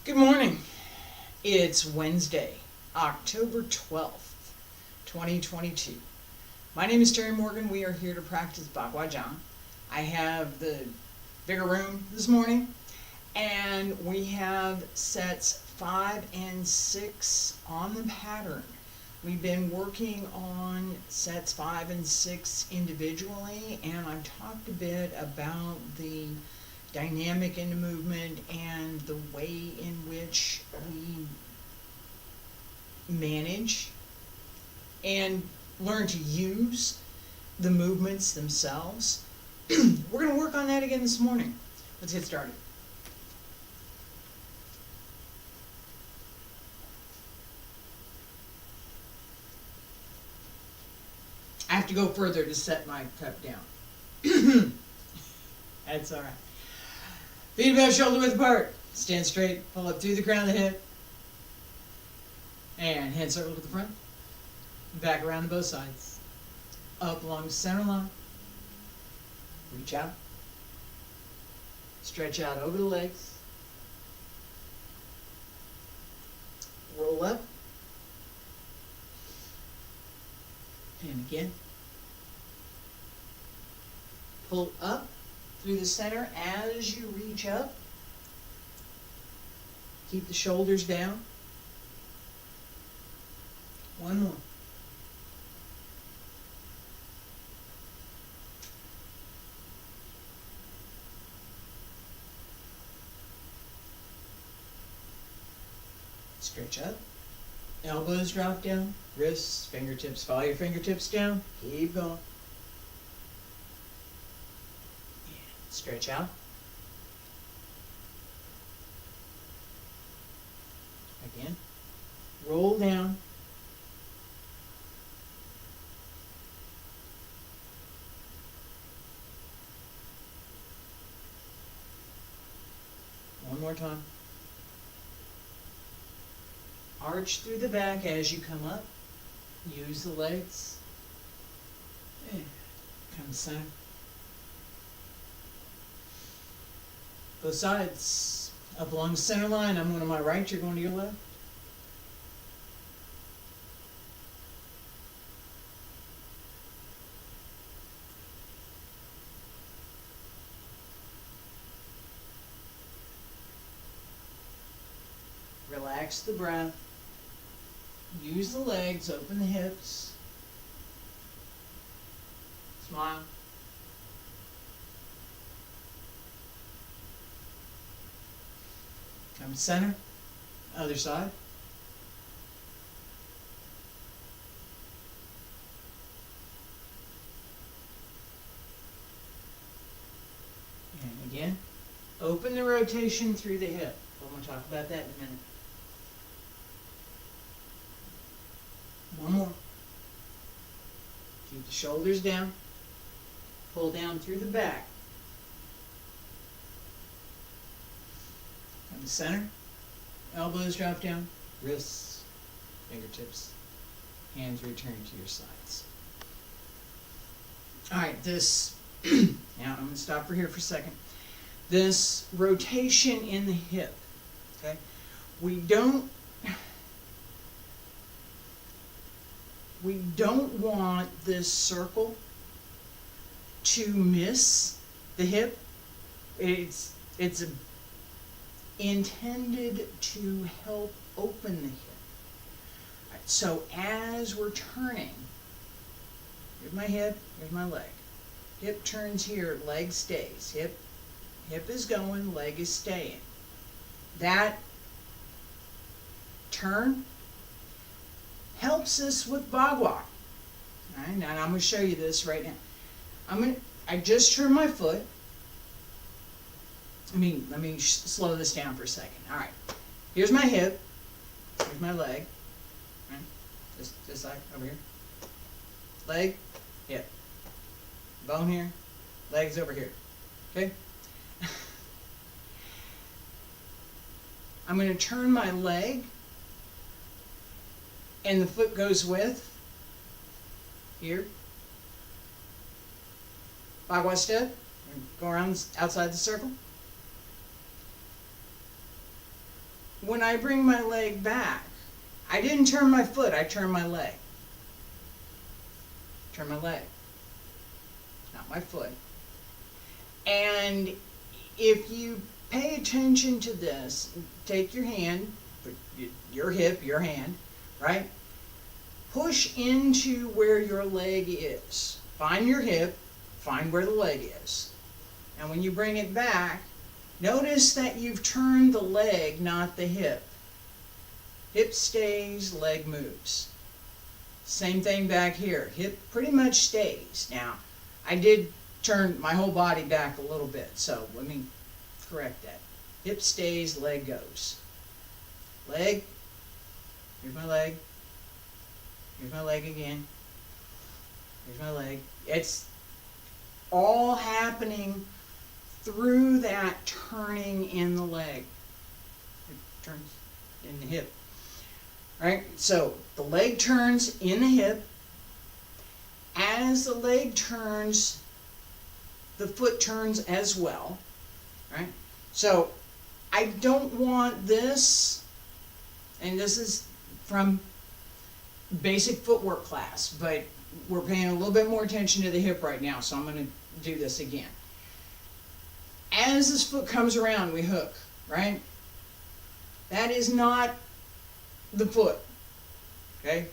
Good morning. It's Wednesday, October 12th, 2022. My name is Terry Morgan. We are here to practice Baguazhang. I have the bigger room this morning, and we have sets 5 and 6 on the pattern. We've been working on sets 5 and 6 individually, and I've talked a bit about the dynamic in the movement and the way in which we manage and learn to use the movements themselves. We're going to work on that again this morning. Let's get started. I have to go further to set my cup down. That's all right. Feet about shoulder width apart. Stand straight. Pull up through the crown of the hip. And hand circle to the front. Back around to both sides. Up along the center line. Reach out. Stretch out over the legs. Roll up. And again. Pull up through the center as you reach up. Keep the shoulders down. One more. Stretch up. Elbows drop down. Wrists, fingertips, follow your fingertips down. Keep going. Stretch out. Again. Roll down. One more time. Arch through the back as you come up. Use the legs. Come center. Both sides. Up along the center line. I'm going to my right, you're going to your left. Relax the breath. Use the legs, open the hips. Smile. Come center, other side. And again, open the rotation through the hip. We're going to talk about that in a minute. One more. Keep the shoulders down. Pull down through the back. Come to center. Elbows drop down. Wrists, fingertips, hands return to your sides. Alright, this, now I'm going to stop for here for a second. This rotation in the hip, okay? We don't want this circle to miss the hip. It's intended to help open the hip. Right, so as we're turning, here's my hip, here's my leg. Hip turns here, leg stays. Hip is going, leg is staying. That turn helps us with Bagua. Alright, now I'm going to show you this right now. I just turned my foot. Let me slow this down for a second. Alright, here's my hip, here's my leg, right? This side, over here. Leg, hip. Bone here, legs over here. Okay? I'm going to turn my leg, and the foot goes with, here. Bagua step, go around outside the circle. when I bring my leg back, I didn't turn my foot, I turned my leg. Turn my leg, not my foot. And if you pay attention to this, take your hand, your hip, your hand, right? Push into where your leg is. Find your hip, find where the leg is. And when you bring it back, notice that you've turned the leg, not the hip. Hip stays, leg moves. Same thing back here. Hip pretty much stays. Now, I did turn my whole body back a little bit, so let me correct that. Hip stays, leg goes. Leg, here's my leg. Here's my leg again. Here's my leg. It's all happening through that turning in the leg. It turns in the hip. Right? So the leg turns in the hip. As the leg turns, the foot turns as well. Right? So I don't want this, and this is from basic footwork class, but we're paying a little bit more attention to the hip right now, so I'm going to do this again. As this foot comes around, we hook, right? That is not the foot, okay?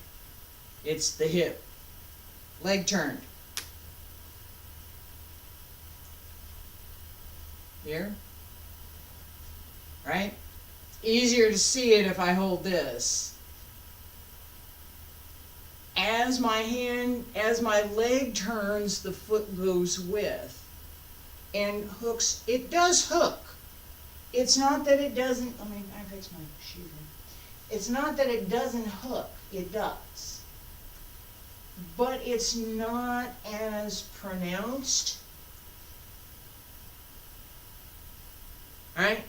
It's the hip. Leg turned. Here, right? Easier to see it if I hold this. As my leg turns, the foot goes with and hooks. It does hook. It's not that it doesn't, I fix my shoe here. It's not that it doesn't hook. It does. But it's not as pronounced. Right?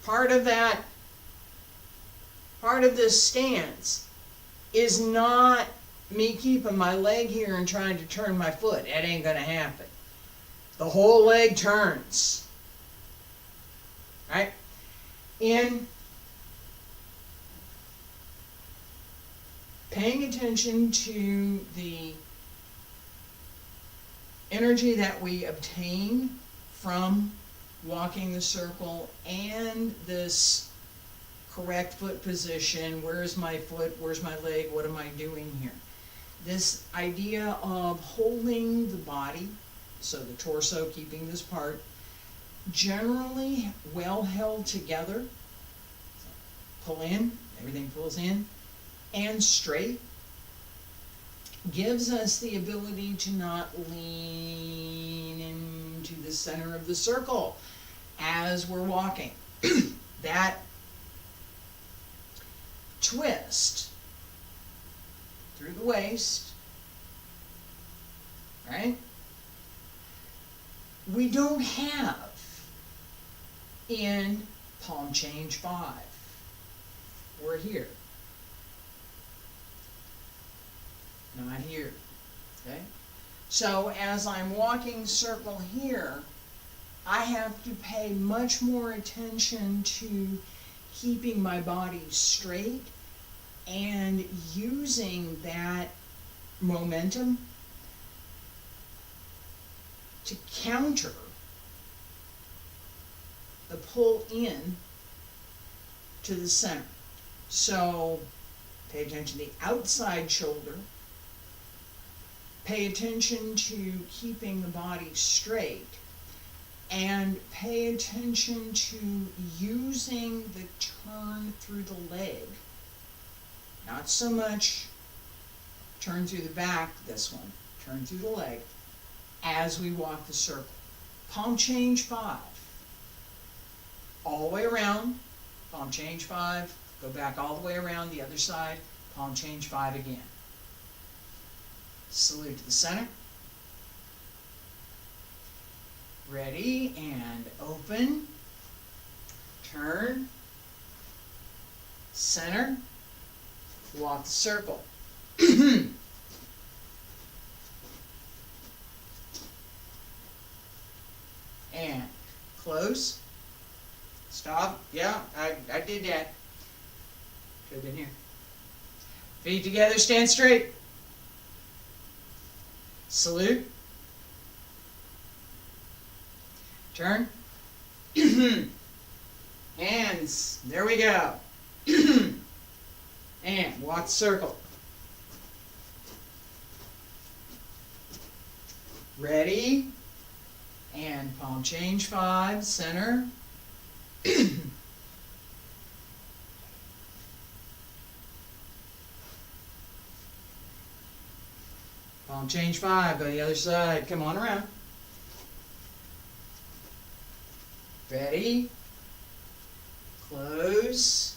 Part of this stance is not me keeping my leg here and trying to turn my foot. That ain't gonna happen. The whole leg turns. Right? In paying attention to the energy that we obtain from walking the circle and this correct foot position. Where's my foot? Where's my leg? What am I doing here? This idea of holding the body, so the torso, keeping this part generally well held together. Pull in, everything pulls in, and straight, gives us the ability to not lean into the center of the circle as we're walking. That twist through the waist, right? We don't have in palm change 5. We're here. Not here. Okay? So as I'm walking circle here, I have to pay much more attention to keeping my body straight and using that momentum to counter the pull in to the center. So pay attention to the outside shoulder. Pay attention to keeping the body straight, and pay attention to using the turn through the leg. Not so much turn through the back, this one, turn through the leg as we walk the circle. Palm change 5. All the way around, palm change 5, go back all the way around the other side, palm change 5 again. Salute to the center. Ready and open. Turn. Center. Walk the circle. And close. Stop. Yeah, I did that. Should have been here. Feet together, stand straight. Salute. Turn. Hands. There we go. And walk circle. Ready. And palm change 5, center. Palm change 5, go to the other side. Come on around. Ready. Close.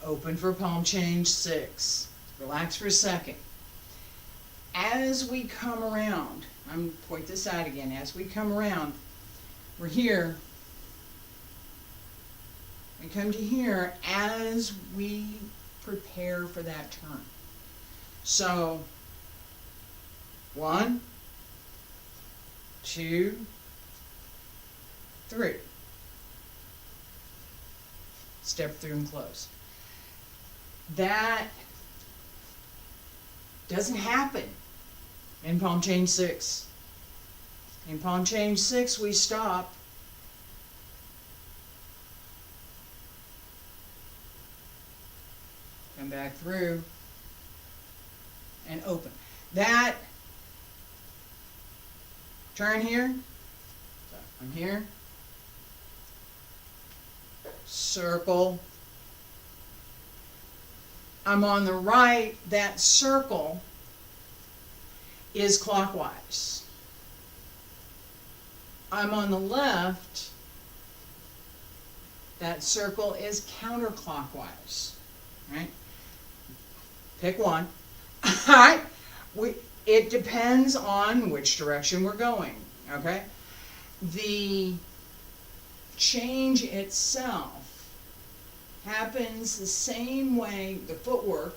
Open for palm change 6. Relax for a second. As we come around, I'm going to point this out again. As we come around, we're here. We come to here as we prepare for that turn. So, 1, 2, 3. Step through and close. That doesn't happen in palm change 6. In palm change 6, we stop. Come back through and open. That turn here. So I'm here. Circle. I'm on the right. That circle is clockwise. I'm on the left. That circle is counterclockwise. Right? Pick one. Alright? It depends on which direction we're going. Okay? The change itself happens the same way, the footwork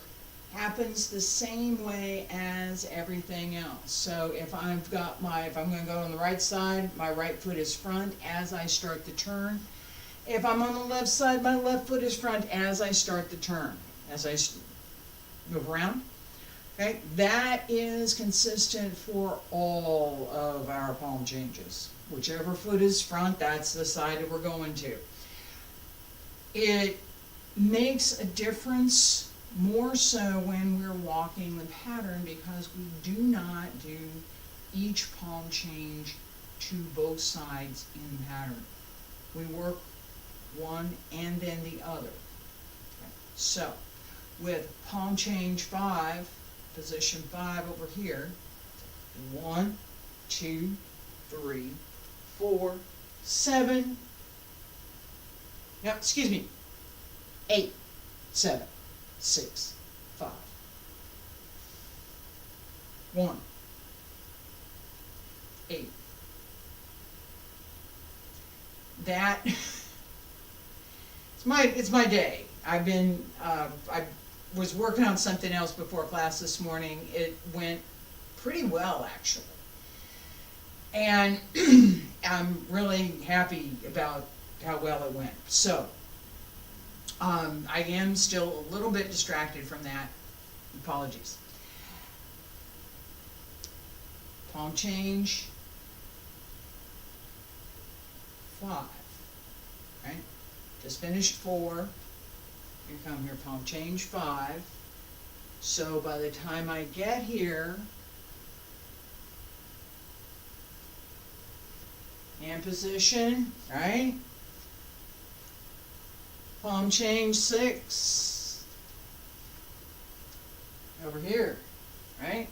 happens the same way as everything else. So if I'm going to go on the right side, my right foot is front as I start the turn. If I'm on the left side, my left foot is front as I start the turn, as I move around. Okay, that is consistent for all of our palm changes. Whichever foot is front, that's the side that we're going to. It makes a difference more so when we're walking the pattern because we do not do each palm change to both sides in the pattern. We work one and then the other. Okay. So, with palm change 5, position 5 over here, 1, 2, 3, 4, 7, no, excuse me, 8, 7, 6, 5, 1, 8. That it's my day. I've been I was working on something else before class this morning. It went pretty well actually, and I'm really happy about how well it went. So I am still a little bit distracted from that. Apologies. Palm change 5, right? Just finished 4. Here come here, palm change 5. So by the time I get here, hand position, right? Palm change 6. Over here, right?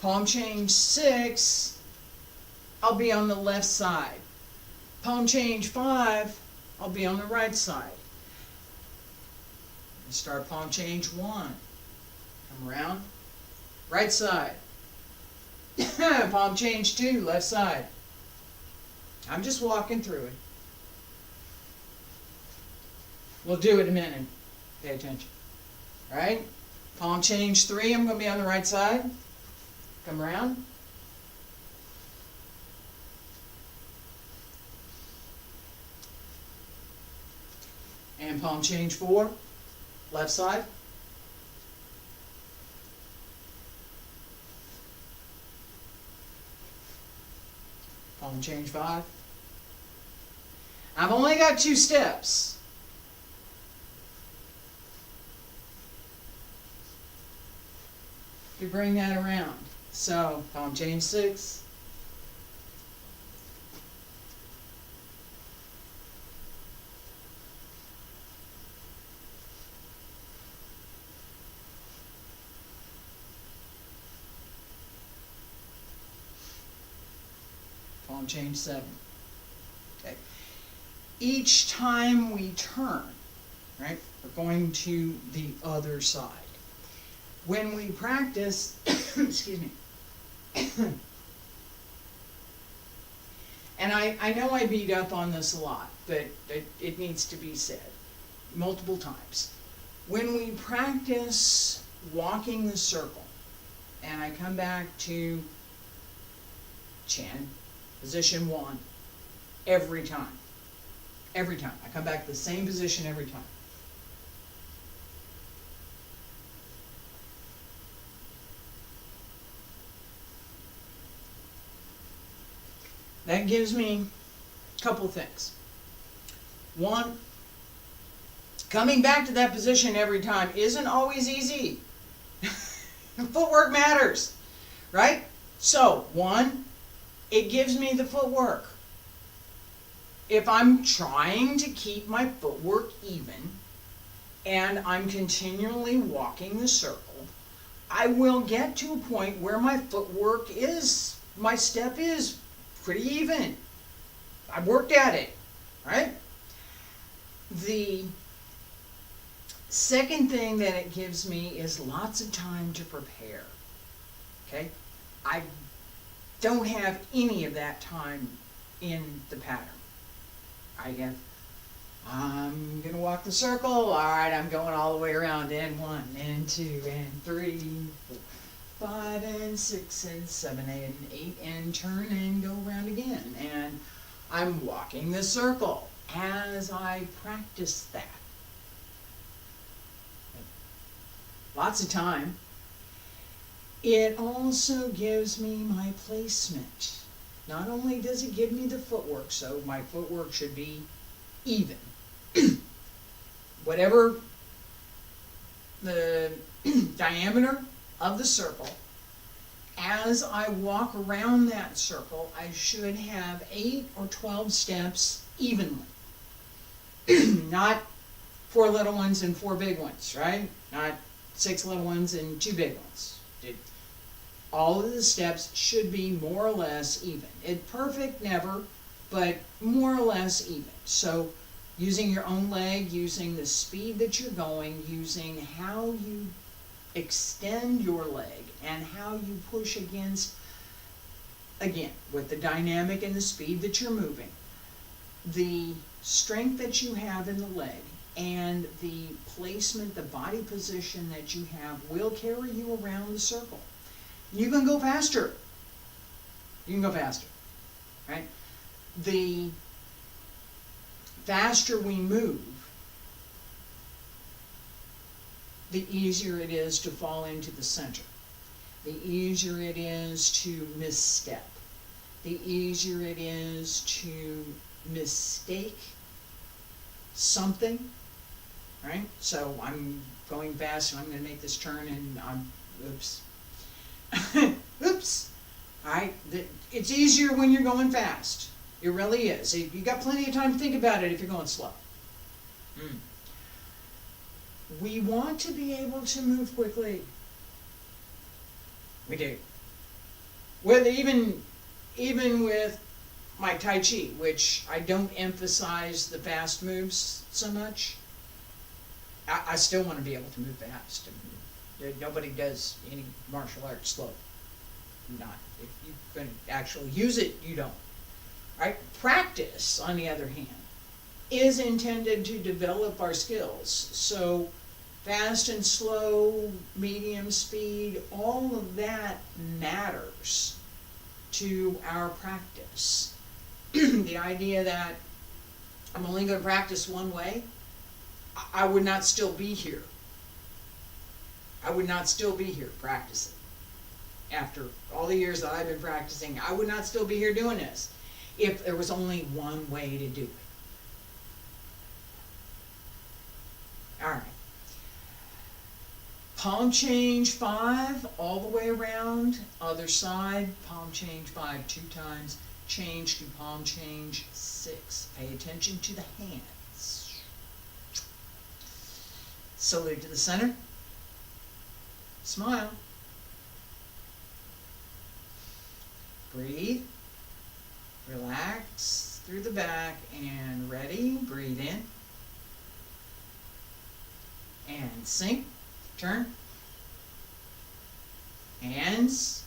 Palm change 6, I'll be on the left side. Palm change 5, I'll be on the right side. Start palm change 1. Come around. Right side. Palm change 2, left side. I'm just walking through it. We'll do it in a minute. Pay attention. Right? Palm change 3, I'm going to be on the right side. Come around. And palm change 4, left side. Palm change 5. I've only got 2 steps. To bring that around. So, palm change 6. Palm change 7. Okay. Each time we turn, right, we're going to the other side. When we practice, excuse me, and I know I beat up on this a lot, but it needs to be said multiple times. When we practice walking the circle, and I come back to Chin, position 1, every time. Every time. I come back to the same position every time. That gives me a couple things. One, coming back to that position every time isn't always easy. Footwork matters, right? So, one, it gives me the footwork. If I'm trying to keep my footwork even and I'm continually walking the circle, I will get to a point where my footwork is, my step is pretty even. I've worked at it, right? The second thing that it gives me is lots of time to prepare, okay? I don't have any of that time in the pattern. I'm going to walk the circle, all right, I'm going all the way around, and 1, and 2, and 3, 4, 5, and 6, and 7, and 8, and turn and go around again. And I'm walking the circle as I practice that. Lots of time. It also gives me my placement. Not only does it give me the footwork, so my footwork should be even. Whatever the diameter of the circle, as I walk around that circle, I should have 8 or 12 steps evenly. Not 4 little ones and 4 big ones, right? Not 6 little ones and 2 big ones. All of the steps should be more or less even. Perfect, never, but more or less even. So using your own leg, using the speed that you're going, using how you extend your leg and how you push against, again, with the dynamic and the speed that you're moving, the strength that you have in the leg and the placement, the body position that you have will carry you around the circle. You can go faster. You can go faster, right? The faster we move, the easier it is to fall into the center. The easier it is to misstep. The easier it is to mistake something, right? So I'm going fast and I'm going to make this turn and I'm, oops. Oops. Alright, it's easier when you're going fast. It really is. You got plenty of time to think about it if you're going slow. We want to be able to move quickly. We do. With even with my Tai Chi, which I don't emphasize the fast moves so much, I still want to be able to move fast. Nobody does any martial arts slow. Not. If you're going to actually use it, you don't. Right? Practice, on the other hand, is intended to develop our skills. So fast and slow, medium speed, all of that matters to our practice. The idea that I'm only going to practice one way, I would not still be here. I would not still be here practicing. After all the years that I've been practicing, I would not still be here doing this if there was only one way to do it. All right. Palm change 5 all the way around. Other side, palm change 5 2 times. Change to palm change 6. Pay attention to the hands. Salute to the center. Smile. Breathe. Relax through the back and ready. Breathe in. And sink. Turn. Hands.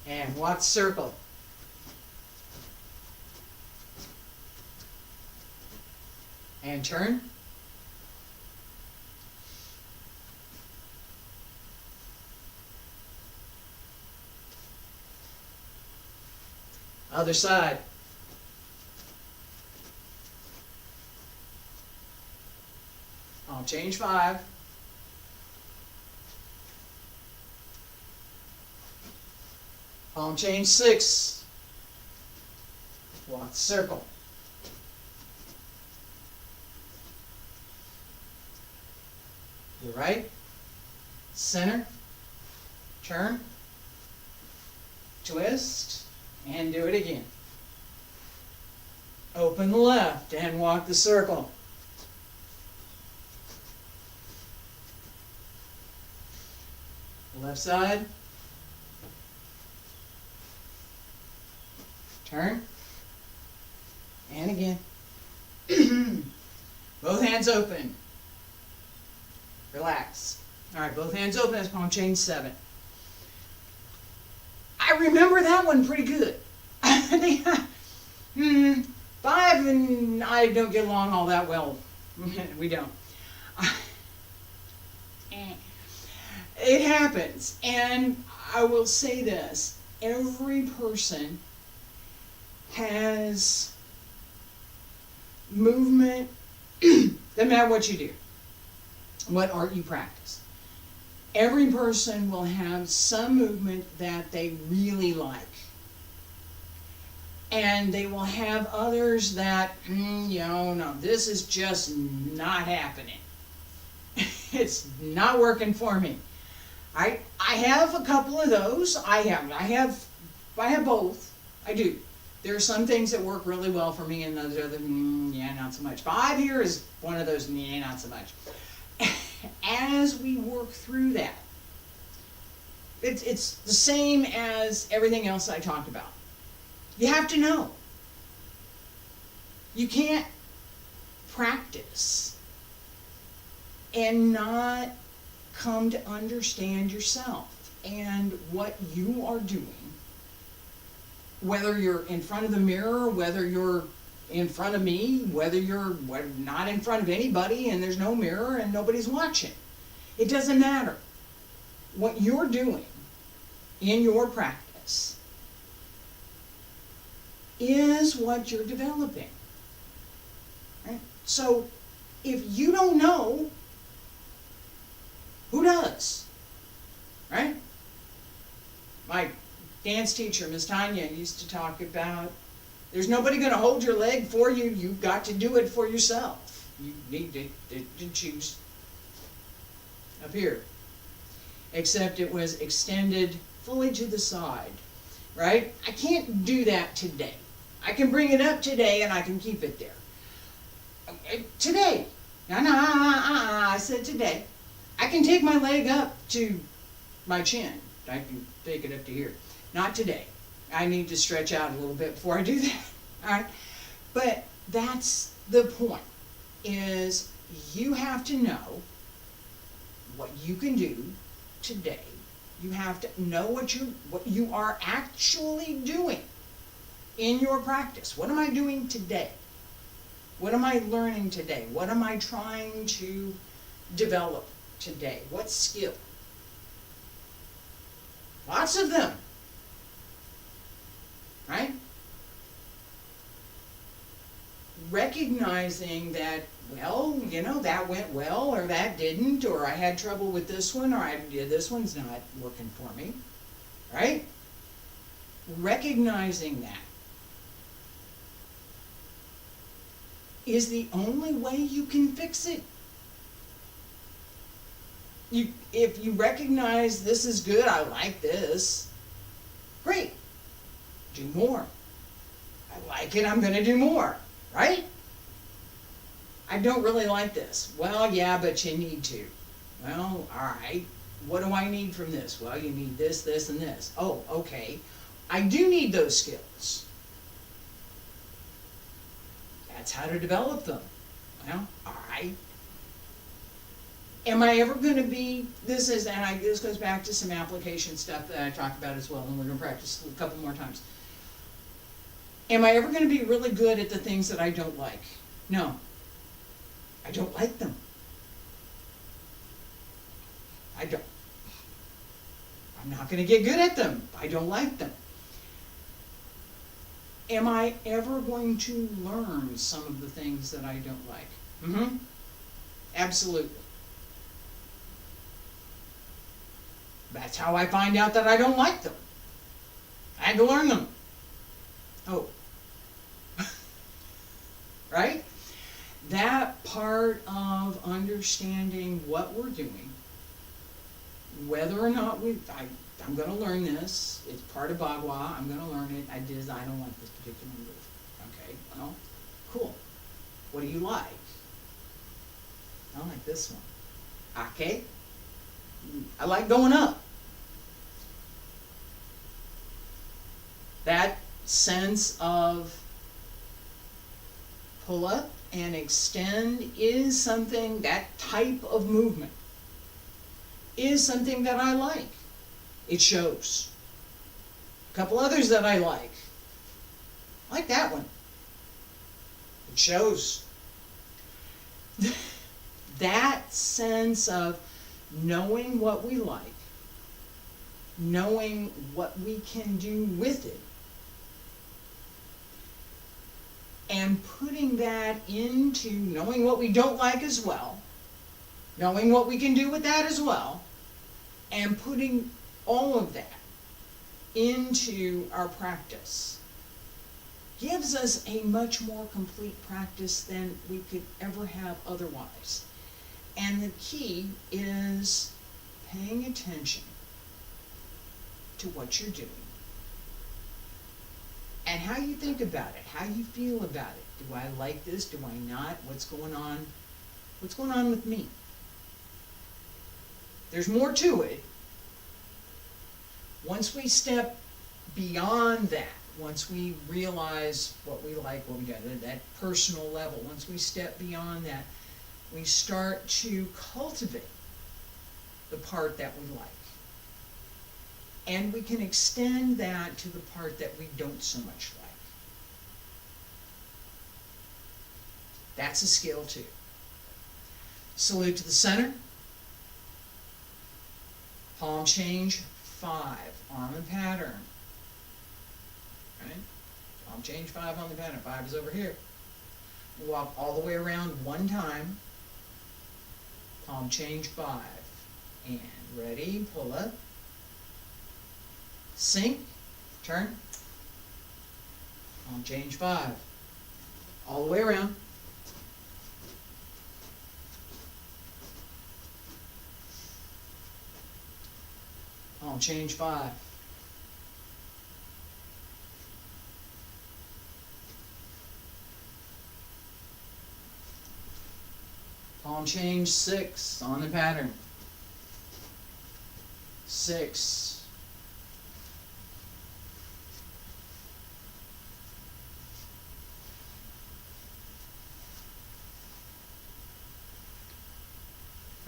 And walk circle. And turn. Other side. I'll change 5. Palm change 6. Walk circle. You're right. Center. Turn. Twist. And do it again. Open the left and walk the circle. Left side. Turn. And again. Both hands open. Relax. All right, both hands open. That's palm change 7. I remember that one pretty good. 5 and I don't get along all that well. We don't. It happens. And I will say this. Every person has movement, doesn't matter what you do, what art you practice. Every person will have some movement that they really like. And they will have others that, no, this is just not happening. It's not working for me. I have a couple of those. I have both. I do. There are some things that work really well for me, and those other, not so much. 5 here is one of those, not so much. As we work through that, it's the same as everything else I talked about. You have to know. You can't practice and not come to understand yourself and what you are doing, whether you're in front of the mirror, whether you're in front of me, whether you're not in front of anybody and there's no mirror and nobody's watching. It doesn't matter. What you're doing in your practice is what you're developing. Right? So if you don't know, who does? Right? My dance teacher, Miss Tanya, used to talk about there's nobody going to hold your leg for you. You've got to do it for yourself. You need to choose up here. Except it was extended fully to the side. Right? I can't do that today. I can bring it up today and I can keep it there. Today. I said today. I can take my leg up to my chin. I can take it up to here. Not today. I need to stretch out a little bit before I do that. All right? But that's the point, is you have to know what you can do today. You have to know what you are actually doing in your practice. What am I doing today? What am I learning today? What am I trying to develop today? What skill? Lots of them, right? Recognizing that, well, you know, that went well, or that didn't, or I had trouble with this one, or this one's not working for me, right? Recognizing that is the only way you can fix it. If you recognize this is good, I like this, great, do more. I like it, I'm going to do more, right? I don't really like this. Well, yeah, but you need to. Well, all right, what do I need from this? Well, you need this, this, and this. Oh, okay, I do need those skills. That's how to develop them. Well, all right. Am I ever going to be, this goes back to some application stuff that I talked about as well, and we're going to practice a couple more times. Am I ever going to be really good at the things that I don't like? No. I don't like them. I don't. I'm not going to get good at them. I don't like them. Am I ever going to learn some of the things that I don't like? Absolutely. That's how I find out that I don't like them. I had to learn them. Oh. Right? That part of understanding what we're doing, whether or not I'm going to learn this, it's part of Bagua, I'm going to learn it, I don't like this particular move. Okay, well, cool. What do you like? I like this one. Okay. I like going up. That sense of pull up and extend is something, that type of movement is something that I like. It shows. A couple others that I like that one. It shows. That sense of knowing what we like, knowing what we can do with it, and putting that into knowing what we don't like as well, knowing what we can do with that as well, and putting all of that into our practice gives us a much more complete practice than we could ever have otherwise. And the key is paying attention to what you're doing and how you think about it, how you feel about it. Do I like this? Do I not? What's going on? What's going on with me? There's more to it. Once we step beyond that, once we realize what we like, what we do, that personal level, once we step beyond that, we start to cultivate the part that we like. And we can extend that to the part that we don't so much like. That's a skill too. Salute to the center. Palm change 5 on the pattern. Right? Palm change 5 on the pattern. 5 is over here. Walk all the way around one time. Palm change 5. And ready, pull up. Sink, turn. Palm change 5. All the way around. Palm change 5. Palm change 6 on the pattern. 6.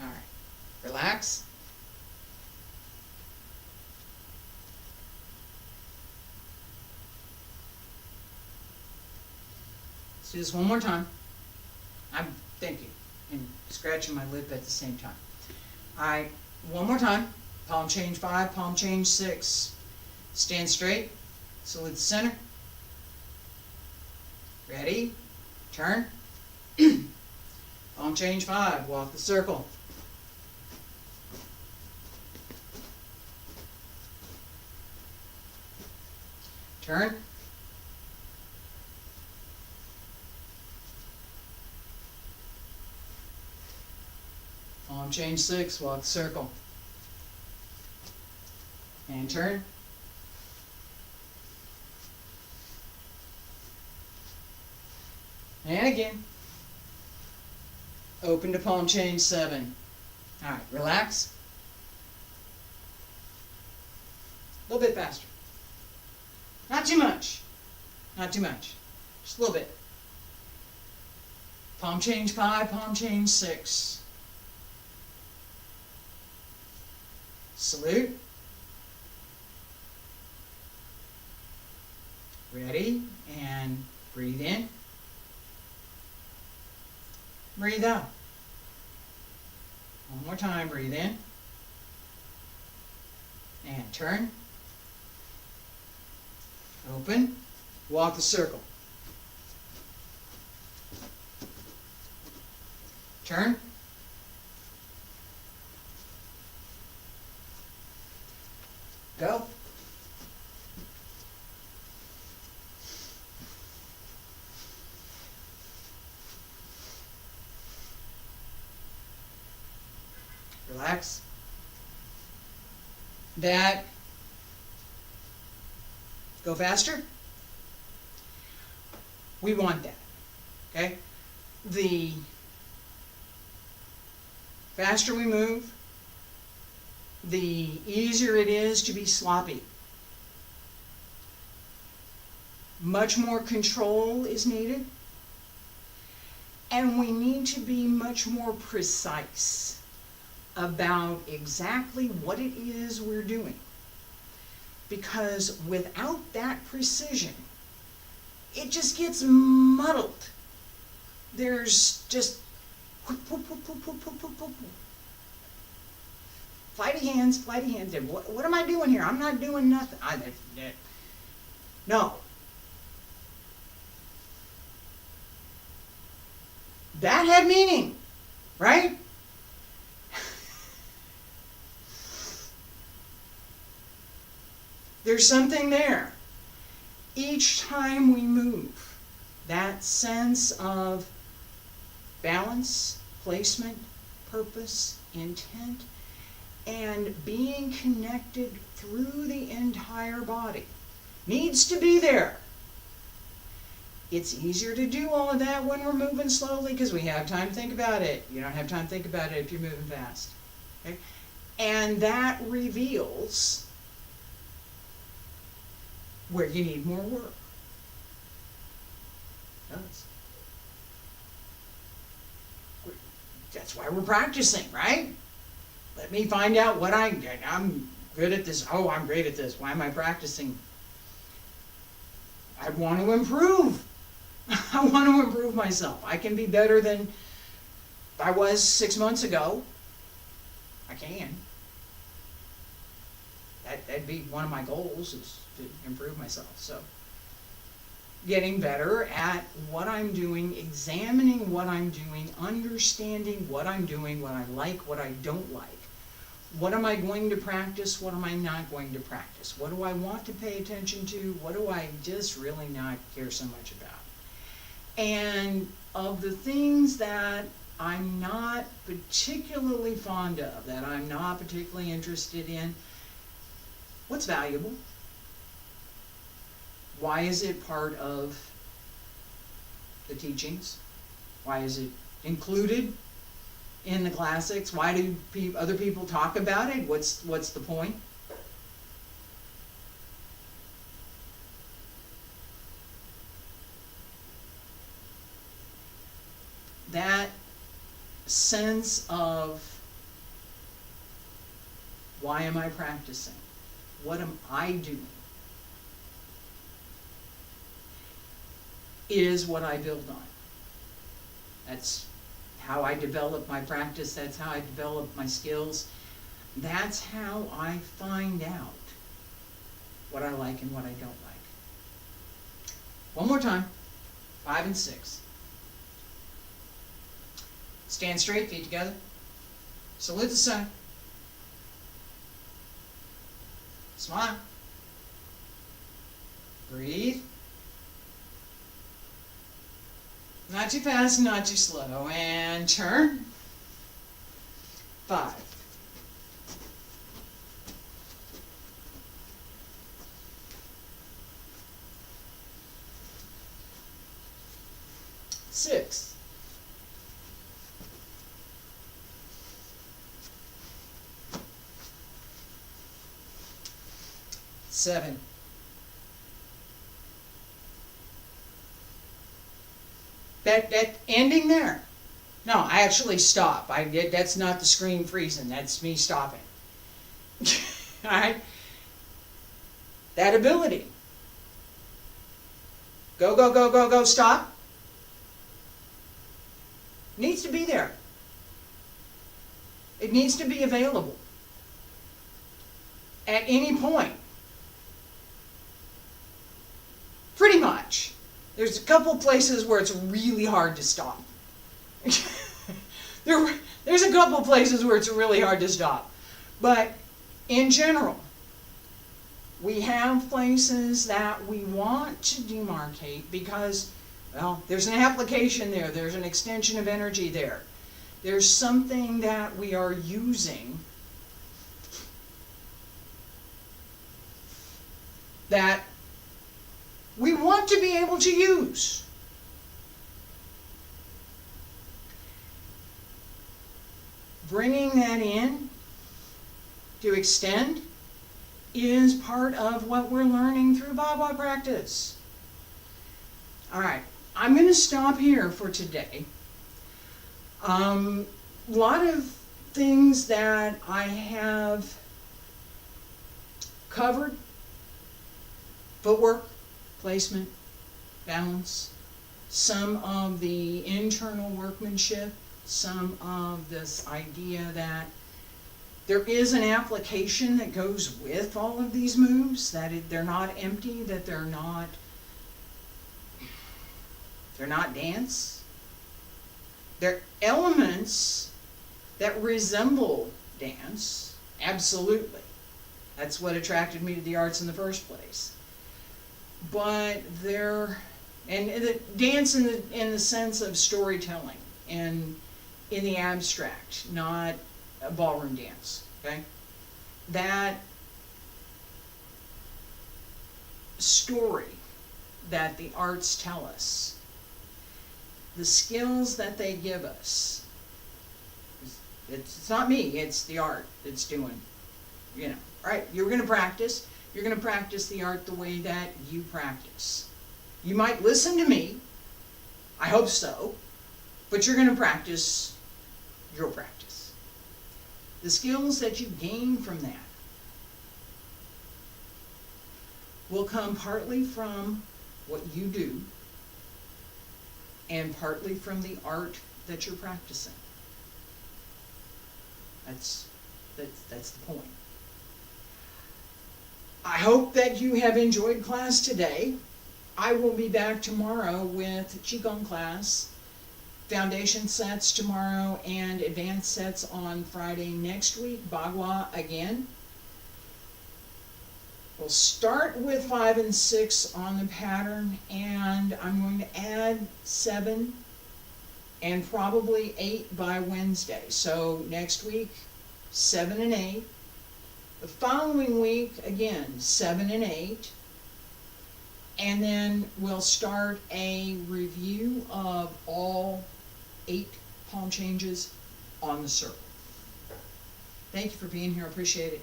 All right. Relax. Let's do this one more time. I'm thinking. And scratching my lip at the same time. Alright, one more time. Palm change 5, palm change 6. Stand straight, salute the center. Ready? Turn. Palm change 5, walk the circle. Turn. Palm change 6, walk the circle. And turn. And again. Open to palm change 7. Alright, relax. A little bit faster. Not too much. Not too much. Just a little bit. Palm change 5, palm change 6. Salute. Ready, and breathe in. Breathe out. One more time, breathe in. And turn. Open. Walk the circle. Turn. Go. Relax. That. Go faster. We want that. Okay? The faster we move, the easier it is to be sloppy. Much more control is needed, and we need to be much more precise about exactly what it is we're doing. Because without that precision, it just gets muddled. There's just flighty hands. What am I doing here? I'm not doing nothing. No. That had meaning, right? There's something there. Each time we move, that sense of balance, placement, purpose, intent, and being connected through the entire body needs to be there. It's easier to do all of that when we're moving slowly because we have time to think about it. You don't have time to think about it if you're moving fast. Okay? And that reveals where you need more work. It does. That's why we're practicing, right? Let me find out what I'm good at this. Oh, I'm great at this. Why am I practicing? I want to improve. I want to improve myself. I can be better than I was 6 months ago. I can. That'd be one of my goals, is to improve myself. So, getting better at what I'm doing, examining what I'm doing, understanding what I'm doing, what I like, what I don't like. What am I going to practice? What am I not going to practice? What do I want to pay attention to? What do I just really not care so much about? And of the things that I'm not particularly fond of, that I'm not particularly interested in, what's valuable? Why is it part of the teachings? Why is it included in the classics? Why do other people talk about it? What's the point? That sense of, why am I practicing? What am I doing? Is what I build on. That's how I develop my practice. That's how I develop my skills. That's how I find out what I like and what I don't like. One more time. 5 and 6. Stand straight, feet together. Salute the sun. Smile. Breathe. Not too fast, not too slow. And turn. 5. 6. 7. 'That ending there. No, I actually stop. That's not the screen freezing. That's me stopping. All right. That ability. Go, go, go, go, go, stop. Needs to be there. It needs to be available at any point. Pretty much. There's a couple places where it's really hard to stop. There's a couple places where it's really hard to stop. But in general, we have places that we want to demarcate because, well, there's an application there. There's an extension of energy there. There's something that we are using that we want to be able to use. Bringing that in to extend is part of what we're learning through Bagua practice. All right, I'm going to stop here for today. A lot of things that I have covered: footwork, placement, balance, some of the internal workmanship, some of this idea that there is an application that goes with all of these moves, that they're not empty, that they're not dance. They're elements that resemble dance, absolutely. That's what attracted me to the arts in the first place. But they're, and the dance in the sense of storytelling and in the abstract, not a ballroom dance, okay? That story that the arts tell us, the skills that they give us, it's not me, it's the art that's doing, you know. All right, you're going to practice. You're going to practice the art the way that you practice. You might listen to me, I hope so, but you're going to practice your practice. The skills that you gain from that will come partly from what you do and partly from the art that you're practicing. That's the point. I hope that you have enjoyed class today. I will be back tomorrow with Qigong class, foundation sets tomorrow, and advanced sets on Friday. Next week, Bagua again. We'll start with 5 and 6 on the pattern, and I'm going to add 7 and probably 8 by Wednesday. So next week, 7 and 8. The following week, again, 7 and 8. And then we'll start a review of all 8 palm changes on the circle. Thank you for being here. I appreciate it.